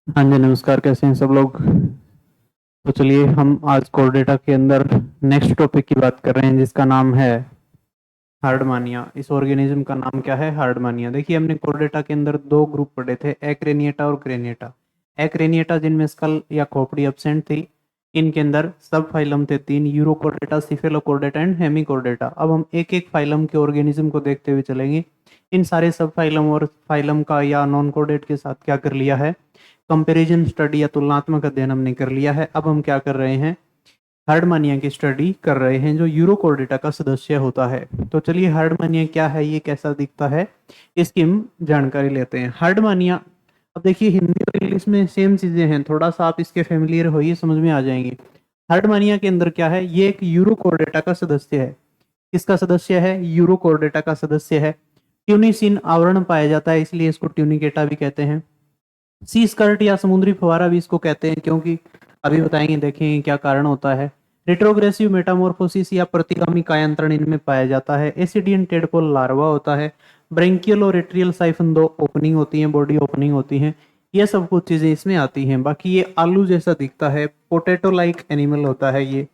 हाँ जी, नमस्कार। कैसे हैं सब लोग? तो चलिए हम आज कोर डेटा के अंदर नेक्स्ट टॉपिक की बात कर रहे हैं जिसका नाम है हार्डमानिया। इस ऑर्गेनिज्म का नाम क्या है? हार्डमानिया। देखिए, हमने कोर डेटा के अंदर दो ग्रुप पढ़े थे, एक्रेनिएटा और क्रेनिएटा। एक्रेनिएटा जिनमें स्कल या खोपड़ी एब्सेंट थी, इनके अंदर सब फाइलम थे तीन, यूरोकोर्डेटा, सिफेलोकोर्डेटा एंड हेमिकोर्डेटा। अब हम एक एक फाइलम के ऑर्गेनिज्म को देखते हुए चलेंगे। इन सारे सब फाइलम और फाइलम का या नॉन कोर्डेट के साथ क्या कर लिया है, कंपैरिजन स्टडी या तुलनात्मक अध्ययन हमने कर लिया है। अब हम क्या कर रहे हैं, हार्डमानिया की स्टडी कर रहे हैं जो यूरोकोर्डेटा का सदस्य होता है। तो चलिए, हार्डमानिया क्या है, ये कैसा दिखता है, इसकी हम जानकारी लेते हैं। हार्डमानिया, अब देखिए हिंदी और इंग्लिश में सेम चीजें हैं, थोड़ा सा आप इसके फेमिलियर होइए, समझ में आ जाएंगे। हार्डमानिया के अंदर क्या है, ये एक यूरोकोर्डेटा का सदस्य है। किसका सदस्य है? यूरोकोर्डेटा का सदस्य है। ट्यूनिसिन आवरण पाया जाता है, इसलिए इसको ट्यूनिकेटा भी कहते हैं। सी स्कर्ट या समुद्री फवारा भी इसको कहते हैं, क्योंकि अभी बताएंगे, देखेंगे क्या कारण होता है। रिट्रोग्रेसिव मेटामॉर्फोसिस या प्रतिगामी कायांतरण इनमें पाया जाता है। एसिडियन टेडपोल लार्वा होता है। ब्रेंकियल और एट्रियल साइफन दो ओपनिंग होती हैं, बॉडी ओपनिंग होती हैं। ये सब कुछ चीजें इसमें आती हैं। बाकी ये आलू जैसा दिखता है, पोटैटो लाइक एनिमल होता है ये,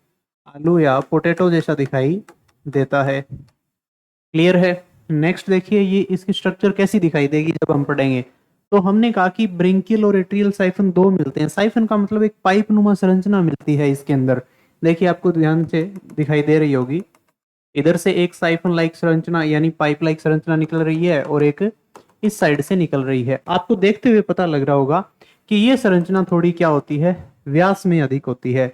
आलू या पोटैटो जैसा दिखाई देता है। क्लियर है? नेक्स्ट देखिए, ये इसकी स्ट्रक्चर कैसी दिखाई देगी जब हम पढ़ेंगे। तो हमने कहा कि ब्रेंकियल और एट्रियल साइफन दो मिलते हैं। साइफन का मतलब एक पाइप नुमा संरचना मिलती है इसके अंदर। देखिए, आपको ध्यान से दिखाई दे रही होगी, इधर से एक साइफन लाइक संरचना यानी पाइप लाइक संरचना निकल रही है और एक इस साइड से निकल रही है। आपको देखते हुए पता लग रहा होगा कि ये संरचना थोड़ी क्या होती है, व्यास में अधिक होती है।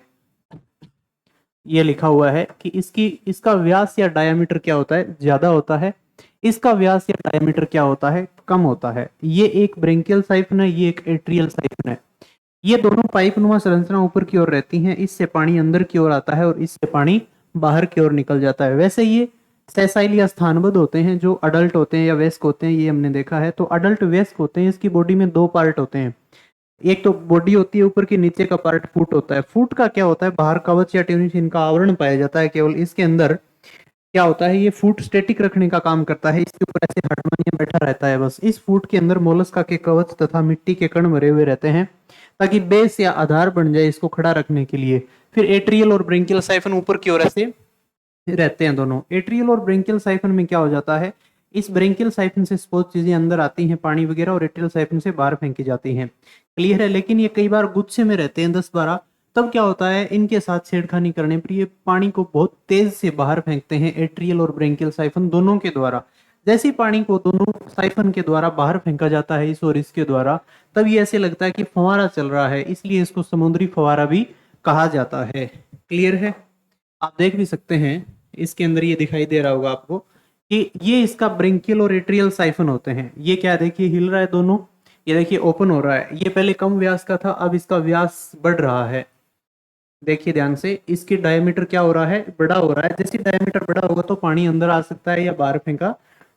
ये लिखा हुआ है कि इसका व्यास या डायमीटर क्या होता है, ज्यादा होता है। इसका व्यास या डायमीटर क्या होता है, कम होता है। ये एक ब्रेंकियल साइफन है, ये एक एट्रियल साइफन है। ये दोनों पाइप नुमा संरचना ऊपर की ओर रहती हैं, इससे पानी अंदर की ओर आता है और इससे पानी बाहर की ओर निकल जाता है। वैसे ये सेसाइल या स्थानबद्ध होते हैं, जो अडल्ट होते हैं या वेस्क होते हैं, ये हमने देखा है। तो अडल्ट वेस्क होते हैं, इसकी बॉडी में दो पार्ट होते हैं। एक तो बॉडी होती है ऊपर की, नीचे का पार्ट फुट होता है। फुट का क्या होता है, बाहर कवच या ट्यूनिस इनका आवरण पाया जाता है केवल। इसके अंदर क्या होता है, ये फूट स्टेटिक रखने का काम करता है, इसके ऊपर ऐसे हार्डमोनियम बैठा रहता है बस। इस फूट के अंदर मोलस्का के कवच तथा मिट्टी के कण भरे हुए रहते हैं, ताकि बेस या आधार बन जाए इसको खड़ा रखने के लिए। फिर एट्रियल और ब्रेंकियल साइफन ऊपर की ओर ऐसे रहते हैं दोनों। एट्रियल और ब्रेंकियल साइफन में क्या हो जाता है, इस ब्रेंकियल साइफन से स्पोज चीजें अंदर आती हैं, पानी वगैरह, और एट्रियल साइफन से बाहर फेंकी जाती हैं। क्लियर है? लेकिन ये कई बार गुच्छे में रहते हैं 10-12, तब क्या होता है, इनके साथ छेड़खानी करने पर ये पानी को बहुत तेज से बाहर फेंकते हैं, एट्रियल और ब्रेंकियल साइफन दोनों के द्वारा। जैसे ही पानी को दोनों साइफन के द्वारा बाहर फेंका जाता है, इस और इसके द्वारा, तब ये ऐसे लगता है कि फवारा चल रहा है, इसलिए इसको समुद्री फवारा भी कहा जाता है। क्लियर है? आप देख भी सकते हैं, इसके अंदर ये दिखाई दे रहा होगा आपको कि ये इसका ब्रेंकियल और एट्रियल साइफन होते हैं। ये क्या, देखिए हिल रहा है दोनों, ये देखिए ओपन हो रहा है। ये पहले कम व्यास का था, अब इसका व्यास बढ़ रहा है। देखिए ध्यान से, इसकी डायमीटर क्या हो रहा है, बड़ा हो रहा है। जैसे डायमीटर बड़ा होगा तो पानी अंदर आ सकता है या बाहर फेंका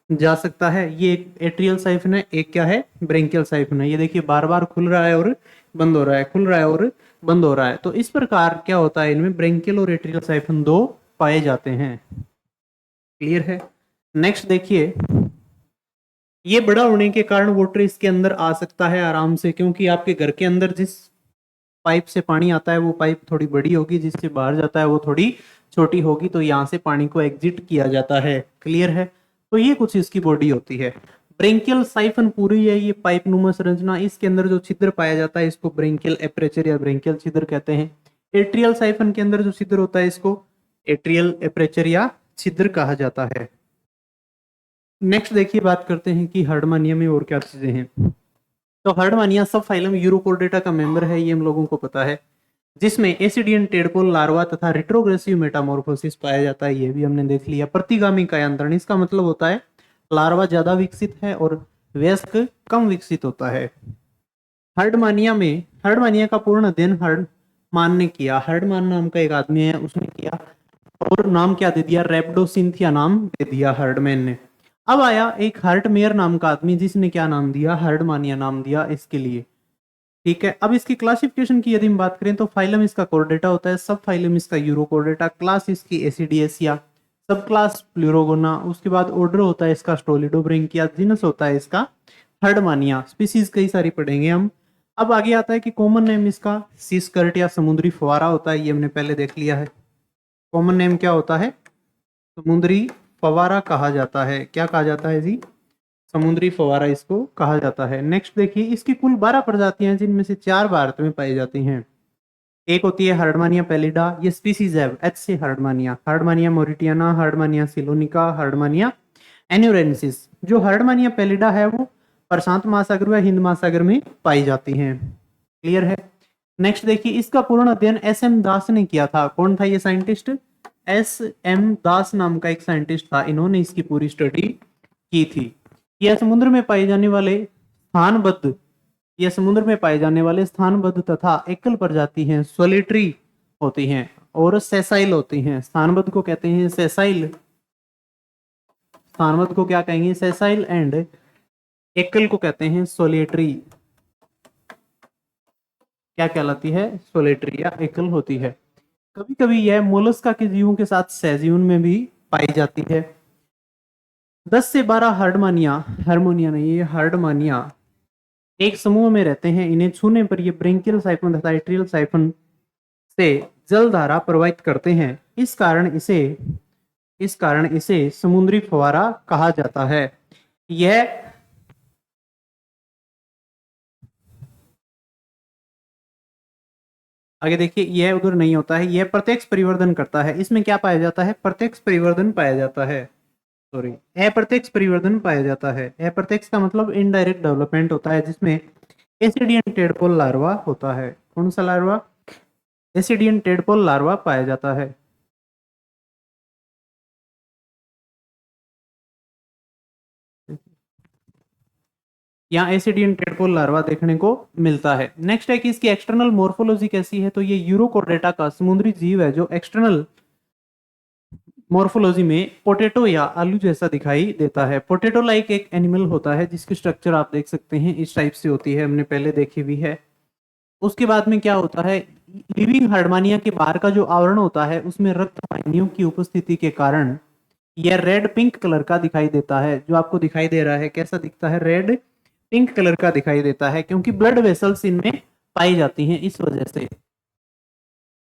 जा सकता है। ये एक एट्रियल साइफन है, एक क्या है, ब्रेंकियल साइफन है। ये देखिए बार बार खुल रहा है और बंद हो रहा है, खुल रहा है और बंद हो रहा है। तो इस प्रकार क्या होता है, इनमें ब्रेंकियल और एट्रियल साइफन दो पाए जाते हैं। क्लियर है? नेक्स्ट देखिए, ये बड़ा होने के कारण वाटर इसके अंदर आ सकता है आराम से, क्योंकि आपके घर के अंदर जिस पाइप से पानी आता है वो पाइप थोड़ी बड़ी होगी, जिससे बाहर जाता है वो थोड़ी छोटी होगी, तो यहाँ से पानी को एग्जिट किया जाता है। क्लियर है? तो ये कुछ इसकी बॉडी होती है। ब्रेंकियल साइफन पूरी है ये पाइप नुमा संरचना, इसके अंदर जो छिद्र पाया जाता है इसको ब्रेंकियल एपरेचर या ब्रेंकियल छिद्र कहते हैं। एट्रियल साइफन के अंदर जो छिद्र होता है इसको एट्रियल एपरेचर या छिद्र कहा जाता है। नेक्स्ट देखिए, बात करते हैं कि हार्डमानिया में और क्या चीजें हैं। तो हार्डमानिया सब फाइलम यूरोकोर्डेटा का मेंबर है, ये हम लोगों को पता है, जिसमें एसिडियन टेडपोल लार्वा तथा रिट्रोग्रेसिव मेटामॉर्फोसिस पाया जाता है, ये भी हमने देख लिया। प्रतिगामी कायांतरण, इसका मतलब होता है लार्वा ज्यादा विकसित है और वयस्क कम विकसित होता है। हार्डमानिया का पूर्ण अध्ययन हार्डमान ने किया। हार्डमान नाम का एक आदमी है, उसने किया, और नाम क्या दे दिया, रेप्डोसिंथिया नाम दे दिया हार्डमैन ने। अब आया एक हार्टमेयर नाम का आदमी, जिसने क्या नाम दिया, हार्डमानिया नाम दिया इसके लिए। ठीक है, अब इसकी क्लासिफिकेशन की यदि हम बात करें तो फाइलम इसका कोर्डेटा होता है, सब फाइलम इसका यूरोकोर्डेटा, क्लास इसकी एसिडियसिया, सब क्लास प्लूरोगोना, उसके बाद ऑर्डर होता है इसका स्टोलिडोब्रेंकिया, जीनस होता है इसका हार्डमानिया। स्पीसीज कई सारी पढ़ेंगे हम, अब आगे आता है कि कॉमन नेम इसका सी स्कर्ट या समुद्री फुवारा होता है, ये हमने पहले देख लिया है। कॉमन नेम क्या होता है? समुद्री फवारा कहा जाता है। क्या कहा जाता है जी? समुद्री फवारा इसको कहा जाता है। नेक्स्ट देखिए, इसकी कुल 12 प्रजातियां हैं, जिनमें से 4 भारत में पाई जाती हैं। एक होती है हर्डमानिया पैलिडा, ये स्पीसीज है एच से हर्डमानिया, हर्डमानिया मोरिटियाना, हर्डमानिया सिलोनिका, हर्डमानिया एन्यूरेंसिस। जो हर्डमानिया पैलिडा है वो प्रशांत महासागर व हिंद महासागर में पाई जाती हैं। क्लियर है? नेक्स्ट देखिए, इसका पूर्ण अध्ययन एस एम दास ने किया था। कौन था ये साइंटिस्ट? एस एम दास नाम का एक साइंटिस्ट था, इन्होंने इसकी पूरी स्टडी की थी। यह समुद्र में पाए जाने वाले स्थानबद्ध यह समुद्र में पाए जाने वाले स्थानबद्ध तथा एकल प्रजाति हैं, सोलिटरी होती हैं और सेसाइल होती हैं। स्थानबद्ध को कहते हैं सेसाइल, स्थानबद्ध को क्या कहेंगे? सेसाइल, एंड एकल को कहते हैं सोलिटरी। क्या कहलाती है? सोलिटरी या एकल होती है। कभी कभी यह मोलस्का के जीवों के साथ सहजीवन में भी पाई जाती है। 10 से 12 हार्डमानिया नहीं, ये हार्डमानिया एक समूह में रहते हैं। इन्हें छूने पर ये ब्रेंकियल साइफन तथा एट्रियल साइफन से जल धारा प्रवाहित करते हैं। इस कारण इसे समुद्री फवारा कहा जाता है। यह आगे देखिए, यह उधर नहीं होता है, यह प्रत्यक्ष परिवर्धन करता है। इसमें क्या पाया जाता है? प्रत्यक्ष परिवर्धन पाया जाता है। सॉरी, अप्रत्यक्ष परिवर्धन पाया जाता है। अप्रत्यक्ष का मतलब इनडायरेक्ट डेवलपमेंट होता है, जिसमें एसिडियन टेडपोल लार्वा होता है। कौन सा लार्वा? एसिडियन टेडपोल लार्वा पाया जाता है। यहाँ एसिडियन टेडपोल लार्वा देखने को मिलता है। नेक्स्ट है कि इसकी एक्सटर्नल मोर्फोलॉजी कैसी है? तो ये यूरोकोर्डेटा का समुद्री जीव है, जो एक्सटर्नल मोर्फोलॉजी में पोटैटो या आलू जैसा दिखाई देता है। पोटैटो लाइक एक एनिमल होता है, जिसकी स्ट्रक्चर आप देख सकते हैं इस टाइप से होती है, हमने पहले देखी हुई है। उसके बाद में क्या होता है? लिविंग हार्डमानिया के बाहर का जो आवरण होता है, उसमें रक्त वाहिनियों की उपस्थिति के कारण यह रेड पिंक कलर का दिखाई देता है। जो आपको दिखाई दे रहा है, कैसा दिखता है? रेड पिंक कलर का दिखाई देता है, क्योंकि ब्लड वेसल्स इनमें पाई जाती हैं। इस वजह से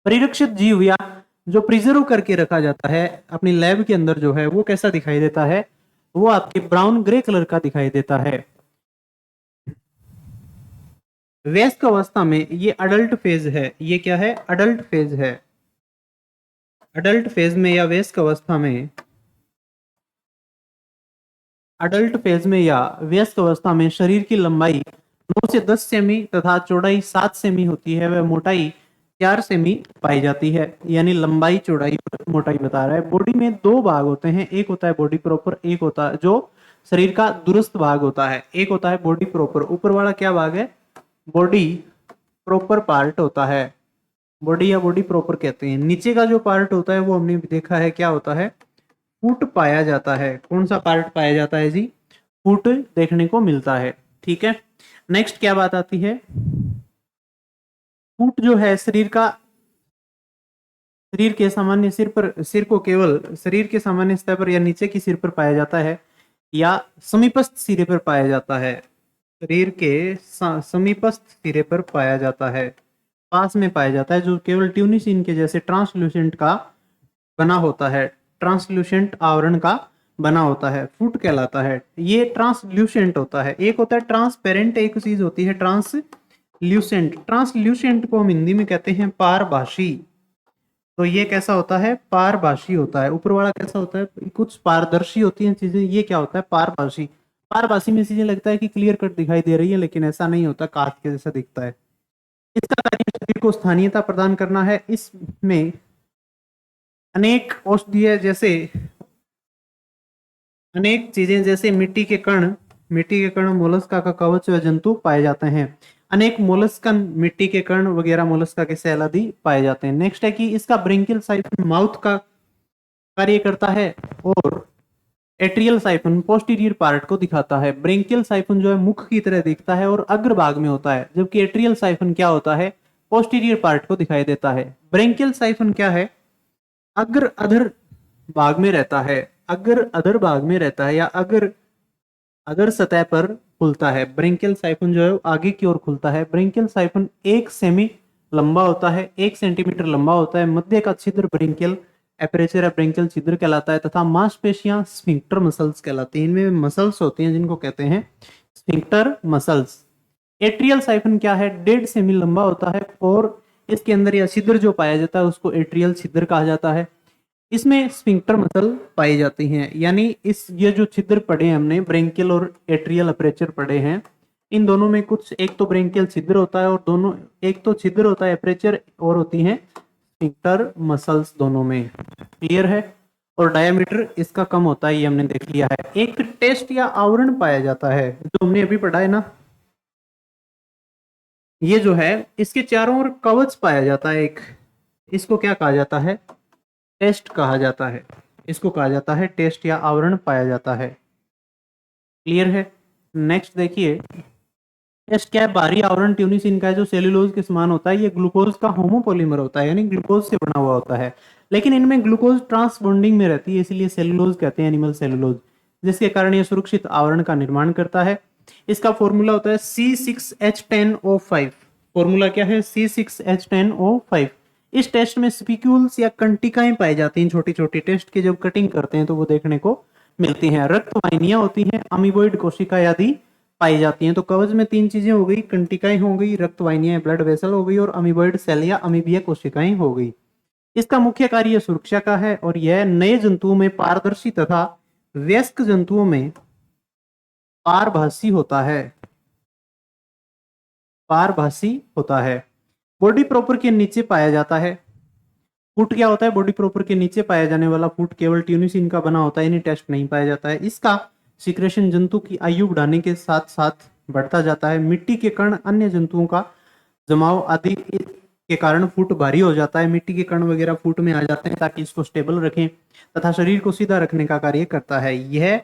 परिरक्षित जीव या जो प्रिजर्व करके रखा जाता है अपनी लैब के अंदर, जो है वो कैसा दिखाई देता है? वो आपके ब्राउन ग्रे कलर का दिखाई देता है। वयस्क अवस्था में ये अडल्ट फेज है। ये क्या है? अडल्ट फेज है। अडल्ट फेज में या वयस्क अवस्था में वयस्क अवस्था में शरीर की लंबाई 9 से 10 सेमी तथा चौड़ाई 7 सेमी होती है। वह मोटाई 4 सेमी पाई जाती है। यानी लंबाई, चौड़ाई, मोटाई बता रहा है। बॉडी में 2 भाग होते हैं, एक होता है बॉडी प्रॉपर, एक होता है जो शरीर का दूरस्थ भाग होता है, एक होता है बॉडी प्रॉपर। ऊपर वाला क्या भाग है? बॉडी प्रॉपर पार्ट होता है, बॉडी या बॉडी प्रॉपर कहते हैं। नीचे का जो पार्ट होता है वो हमने देखा है, क्या होता है? फुट पाया जाता है। कौन सा पार्ट पाया जाता है जी? फुट देखने को मिलता है। ठीक है, नेक्स्ट क्या बात आती है? फुट जो है शरीर के सामान्य सिर को केवल शरीर के सामान्य सतह पर या नीचे की सिर पर पाया जाता है, या समीपस्थ सिरे पर पाया जाता है। शरीर के समीपस्थ सिरे पर पाया जाता है, पास में पाया जाता है, जो केवल ट्यूनिसिन के जैसे ट्रांसल्यूसेंट का बना होता है, ट्रांसल्यूसेंट आवरण का बना होता है, फुट कहलाता है। ये ट्रांसल्यूसेंट होता है। एक होता है ट्रांसपेरेंट, एक चीज होती है ट्रांसल्यूसेंट। ट्रांसल्यूसेंट को हम हिंदी में कहते हैं पारभासी। तो ये कैसा होता है? पारभासी होता है। ऊपर वाला कैसा होता है? कुछ पारदर्शी होती हैं चीजें, ये क्या होता है? पारभासी। पारभासी में चीजें लगता है कि क्लियर कट दिखाई दे रही है, लेकिन ऐसा नहीं होता, कांच के जैसा दिखता है। इसका कार्य शरीर को स्थानीयता प्रदान करना है। इसमें अनेक औषधीय जैसे अनेक चीजें जैसे मिट्टी के कण, मोलस्का का कवच व जंतु पाए जाते हैं। अनेक मोलस्कन, मिट्टी के कण वगैरह, मोलस्का के सेल आदि पाए जाते हैं। नेक्स्ट है कि इसका ब्रेंकियल साइफन माउथ का कार्य करता है, और एट्रियल साइफन पोस्टीरियर पार्ट को दिखाता है। ब्रेंकियल साइफन जो है मुख की तरह दिखता है और अग्रभाग में होता है, जबकि एट्रियल साइफन क्या होता है? पोस्टीरियर पार्ट को दिखाई देता है। ब्रेंकियल साइफन क्या है? अग्र अधर भाग में रहता है, या अगर सतह पर खुलता है। ब्रेंकियल साइफन जो है वो आगे की ओर खुलता है। ब्रेंकियल साइफन 1 सेमी लंबा होता है, 1 सेंटीमीटर लंबा होता है। मध्य का छिद्र ब्रेंकियल एपरेचर या ब्रेंकियल छिद्र कहलाता है तथा मांसपेशियां स्फिंक्टर मसल्स कहलाती हैं। इनमें मसल्स होती हैं जिनको कहते हैं स्फिंक्टर मसल्स। एट्रियल साइफन क्या है? 1.5 सेमी लंबा होता है और इसके अंदर यह छिद्र जो पाया जाता है उसको एट्रियल छिद्र कहा जाता है। इसमें स्फिंक्टर मसल पाई जाती हैं, यानी इस ये जो छिद्र पढ़े हैं हमने, ब्रेंकियल और एट्रियल अपर्चर पढ़े हैं, इन दोनों में कुछ एक तो ब्रेंकियल छिद्र होता है और दोनों एक तो छिद्र होता है अपर्चर और होती हैं स्फिंक्टर मसल्स दोनों में। क्लियर है? और डायमीटर इसका कम होता है, ये हमने देख लिया है। एक टेस्ट या आवरण पाया जाता है जो हमने अभी पढ़ा है ना, ये जो है इसके चारों ओर कवच पाया जाता है एक, इसको क्या कहा जाता है? टेस्ट कहा जाता है। इसको कहा जाता है टेस्ट या आवरण पाया जाता है। क्लियर है? नेक्स्ट देखिए, टेस्ट क्या है? बाहरी आवरण ट्यूनिसिन का है जो सेल्यूलोज के समान होता है। ये ग्लूकोज का होमोपोलीमर होता है, यानी ग्लूकोज से बना हुआ होता है, लेकिन इनमें ग्लूकोज ट्रांस बॉन्डिंग में रहती है, इसलिए सेल्यूलोज कहते हैं, एनिमल सेल्यूलोज, जिसके कारण ये सुरक्षित आवरण का निर्माण करता है। इसका फॉर्मूला होता है C6H10O5। फॉर्मूला क्या है? C6H10O5। इस टेस्ट में स्पिक्यूल्स या कंटिकाएं पाई जाती हैं, छोटी छोटी। टेस्ट की जब कटिंग करते हैं तो वो देखने को मिलती हैं। रक्त वाहिनियां होती हैं, अमीबॉइड कोशिका आदि पाई जाती हैं। तो कवच में 3 चीजें हो गई, कंटिकाएं हो गई, रक्त वाहिनियां ब्लड वेसल हो गई और अमीबॉइड सेल या अमीबिया कोशिकाएं हो गई। इसका मुख्य कार्य सुरक्षा का है और यह नए जंतुओं में पारदर्शी तथा वयस्क जंतुओं में पारभासी होता है। पारभासी होता है। बॉडी प्रॉपर के नीचे पाया जाता है। फुट क्या होता है? बॉडी प्रॉपर के नीचे पाया जाने वाला फुट केवल ट्यूनिसिन का बना होता है, इन्हें टेस्ट नहीं पाया जाता है। इसका सिक्रेशन जंतु की आयु बढ़ाने के साथ साथ बढ़ता जाता है। मिट्टी के कण, अन्य जंतुओं का जमाव आदि के कारण फुट भारी हो जाता है। मिट्टी के कण वगैरह फुट में आ जाते हैं ताकि इसको स्टेबल रखें तथा शरीर को सीधा रखने का कार्य करता है। यह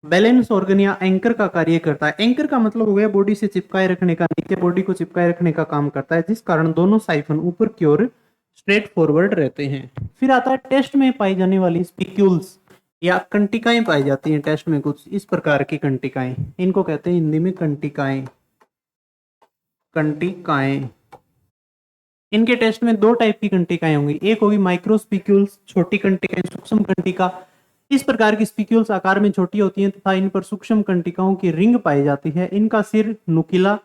बैलेंस ऑर्गन या एंकर का कार्य करता है। एंकर का मतलब हो गया बॉडी से चिपकाए रखने का, नीचे बॉडी को चिपकाए रखने का काम करता है, जिस कारण दोनों साइफन ऊपर की ओर स्ट्रेट फॉरवर्ड रहते हैं। फिर आता है टेस्ट में पाई जाने वाली स्पिक्यूल्स या कंटिकाएं पाई जाती हैं। टेस्ट में कुछ इस प्रकार की कंटिकाएं, इनको कहते हैं हिंदी में कंटिकाएं। कंटिकाएं, इनके टेस्ट में 2 टाइप की कंटिकाएं होंगी। एक होगी माइक्रोस्पिक्यूल्स, छोटी कंटिकाएं, सूक्ष्म कंटिका। इस प्रकार की स्पिक्यूल्स आकार में छोटी होती हैं तथा इन पर सूक्ष्म कंटिकाओं की रिंग पाई जाती है। इनका सिर नुकीला,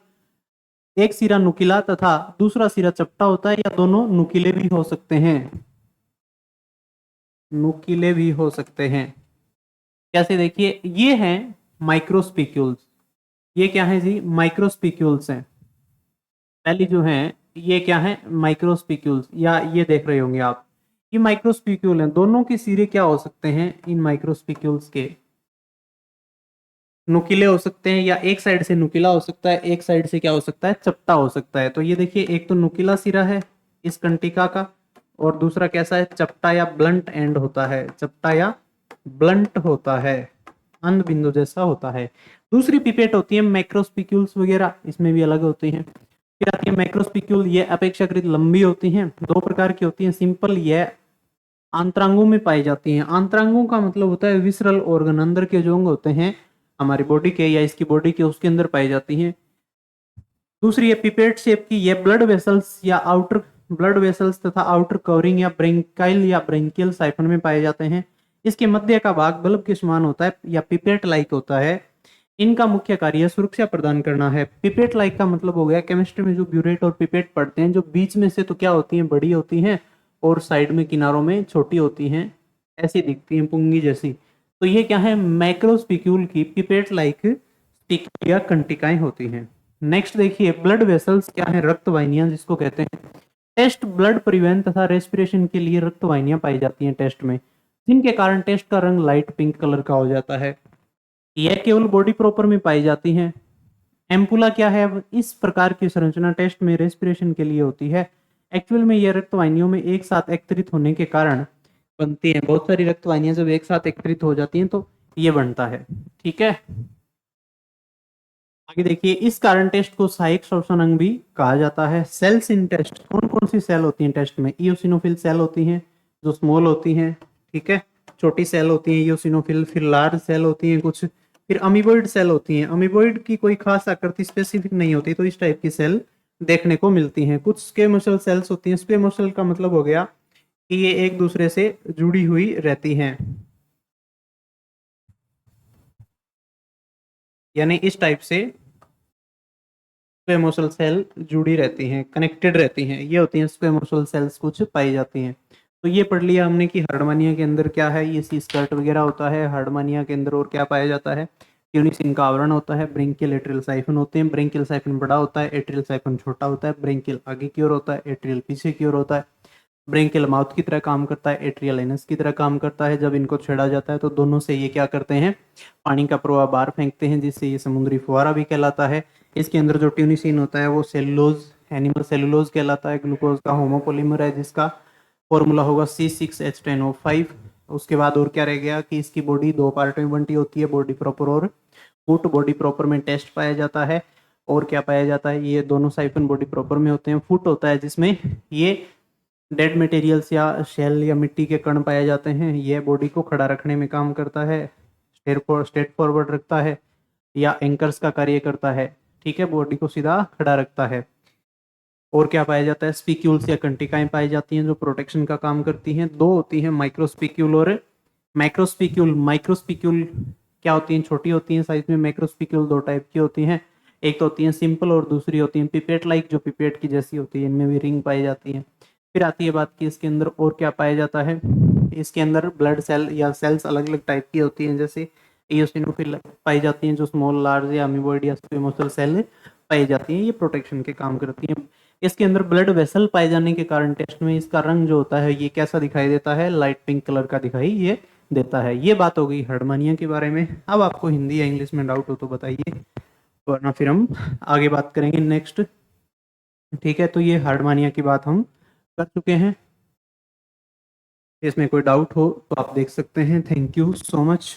एक सिरा नुकीला तथा दूसरा सिरा चपटा होता है, या दोनों नुकीले भी हो सकते हैं। नुकीले भी हो सकते हैं। कैसे? देखिए, ये हैं माइक्रोस्पिक्यूल्स। ये क्या है जी? माइक्रोस्पिक्यूल्स हैं। पहली जो है ये क्या है? माइक्रोस्पिक्यूल्स, या ये देख रहे होंगे आप, ये माइक्रोस्पिक्यूल हैं। दोनों के सिरे क्या हो सकते हैं? इन माइक्रोस्पिक्यूल्स के नुकीले हो सकते हैं, या एक साइड से नुकीला हो सकता है, एक साइड से क्या हो सकता है? चपटा हो सकता है। तो ये देखिए, एक तो नुकीला सिरा है इस कंटिका का, और दूसरा कैसा है? चपटा या ब्लंट एंड होता है। चपटा या ब्लंट होता है, अंध बिंदु जैसा होता है। दूसरी पिपेट होती है मैक्रोस्पिक्यूल्स वगैरह, इसमें भी अलग होती हैं। फिर आती है मैक्रोस्पिक्यूल, ये अपेक्षाकृत लंबी होती हैं। 2 प्रकार की होती हैं। सिंपल, यह आंतरांगों में पाई जाती हैं। आंतरांगों का मतलब होता है विसरल ऑर्गन, अंदर के जो अंग होते हैं हमारी बॉडी के या इसकी बॉडी के, उसके अंदर पाई जाती हैं। दूसरी है पिपेट शेप की, यह ब्लड वेसल्स या आउटर ब्लड वेसल्स तथा आउटर कवरिंग या ब्रेंकाइल या ब्रेंकियल साइफन में पाए जाते हैं। इसके मध्य का भाग बल्ब के समान होता है या पिपेट लाइक होता है। इनका मुख्य कार्य सुरक्षा प्रदान करना है। पिपेट लाइक का मतलब हो गया, केमिस्ट्री में जो ब्यूरेट और पिपेट पढ़ते हैं, जो बीच में से तो क्या होती हैं? बड़ी होती हैं और साइड में किनारों में छोटी होती हैं, ऐसी दिखती हैं, पुंगी जैसी। तो ये क्या है? मैक्रोस्पिक्यूल की पिपेट लाइक या कंटिकाएं होती हैं। नेक्स्ट देखिए, ब्लड वेसल्स क्या है? रक्त वाहिनियां जिसको कहते हैं। टेस्ट ब्लड परिवहन तथा रेस्पिरेशन के लिए रक्त वाहिनियां पाई जाती हैं टेस्ट में, जिनके कारण टेस्ट का रंग लाइट पिंक कलर का हो जाता है। यह केवल बॉडी प्रॉपर में पाई जाती हैं। एम्पुला क्या है? इस प्रकार की संरचना टेस्ट में रेस्पिरेशन के लिए होती है। एक्चुअल में यह रक्त वाहिनियों में एक साथ एकत्रित होने के कारण बनती हैं। बहुत सारी रक्त वाहिनियां जब एक साथ एकत्रित हो जाती हैं तो ये बनता है। ठीक है, आगे देखिए, इस कारण टेस्ट को सहायक श्वसन अंग भी कहा जाता है। सेल्स इन टेस्ट, कौन कौन सी सेल होती हैं टेस्ट में? इओसिनोफिल सेल होती हैं जो स्मॉल होती हैं, ठीक है, छोटी सेल होती हैं इओसिनोफिल। फिर लार्ज सेल होती हैं कुछ, फिर अमीबॉइड सेल होती हैं। अमीबॉइड की कोई खास आकृति स्पेसिफिक नहीं होती, तो इस टाइप की सेल देखने को मिलती हैं। कुछ स्क्वेमोसल सेल्स होती हैं। स्क्वेमोसल का मतलब हो गया कि ये एक दूसरे से जुड़ी हुई रहती हैं, यानी इस टाइप से स्क्वेमोसल सेल जुड़ी रहती हैं, कनेक्टेड रहती हैं, ये होती हैं स्क्वेमोसल सेल्स कुछ पाई जाती हैं। तो ये पढ़ लिया हमने कि हार्डमानिया के अंदर क्या है, ये सी स्कर्ट वगैरह होता है। हार्डमानिया के अंदर और क्या पाया जाता है, ट्यूनिसिन का आवरण होता है, ब्रेंकियल एट्रियल साइफन होते हैं। ब्रेंकियल साइफन बड़ा होता है, एट्रियल साइफन छोटा होता है। ब्रेंकियल आगे की ओर होता है, एट्रियल पीछे की ओर होता है। ब्रेंकियल माउथ की तरह काम करता है, एट्रियल एनस की तरह काम करता है। जब इनको छेड़ा जाता है तो दोनों से ये क्या करते हैं, पानी का प्रवाह बाहर फेंकते हैं, जिससे ये समुद्री फुहारा भी कहलाता है। इसके अंदर जो ट्यूनिसिन होता है वो सेलुलोज, एनिमल सेलुलोज कहलाता है। ग्लूकोज का होमोपोलीमर है, जिसका फॉर्मूला होगा C6H10O5। उसके बाद और क्या रह गया कि इसकी बॉडी दो पार्ट में बंटी होती है, बॉडी प्रॉपर और फुट। बॉडी प्रॉपर में टेस्ट पाया जाता है। और क्या पाया जाता है, ये दोनों साइफन बॉडी प्रॉपर में होते हैं। फुट होता है जिसमें ये डेड मटेरियल्स या शेल या मिट्टी के कण पाए जाते हैं। यह बॉडी को खड़ा रखने में काम करता है, स्ट्रेट फॉरवर्ड रखता है या एंकर्स का कार्य करता है। ठीक है, बॉडी को सीधा खड़ा रखता है। और क्या पाया जाता है, स्पिक्यूल्स या कंटिकाएं पाई जाती हैं जो प्रोटेक्शन का काम करती हैं। दो होती हैं, माइक्रोस्पिक्यूल और मैक्रोस्पिक्यूल। माइक्रोस्पिक्यूल क्या होती हैं, छोटी होती हैं साइज में। मैक्रोस्पिक्यूल दो टाइप की होती हैं, एक तो होती हैं सिंपल और दूसरी होती हैं पिपेट लाइक, जो पिपेट की जैसी होती है। इनमें भी रिंग पाई जाती है। फिर आती है बात कि इसके अंदर और क्या पाया जाता है। इसके अंदर ब्लड सेल या सेल्स अलग अलग टाइप की होती हैं, जैसे एओसिनोफिल पाई जाती हैं, जो स्मॉल, लार्ज या अमीबॉइड या स्क्वेमोसल सेल पाई जाती हैं। ये प्रोटेक्शन के काम करती हैं। इसके अंदर ब्लड वेसल पाए जाने के कारण टेस्ट में इसका रंग जो होता है ये कैसा दिखाई देता है, लाइट पिंक कलर का दिखाई ये देता है। ये बात हो गई हार्डमानिया के बारे में। अब आपको हिंदी या इंग्लिश में डाउट हो तो बताइए, वरना फिर हम आगे बात करेंगे नेक्स्ट। ठीक है, तो ये हार्डमानिया की बात हम कर चुके हैं। इसमें कोई डाउट हो तो आप देख सकते हैं। Thank you so much.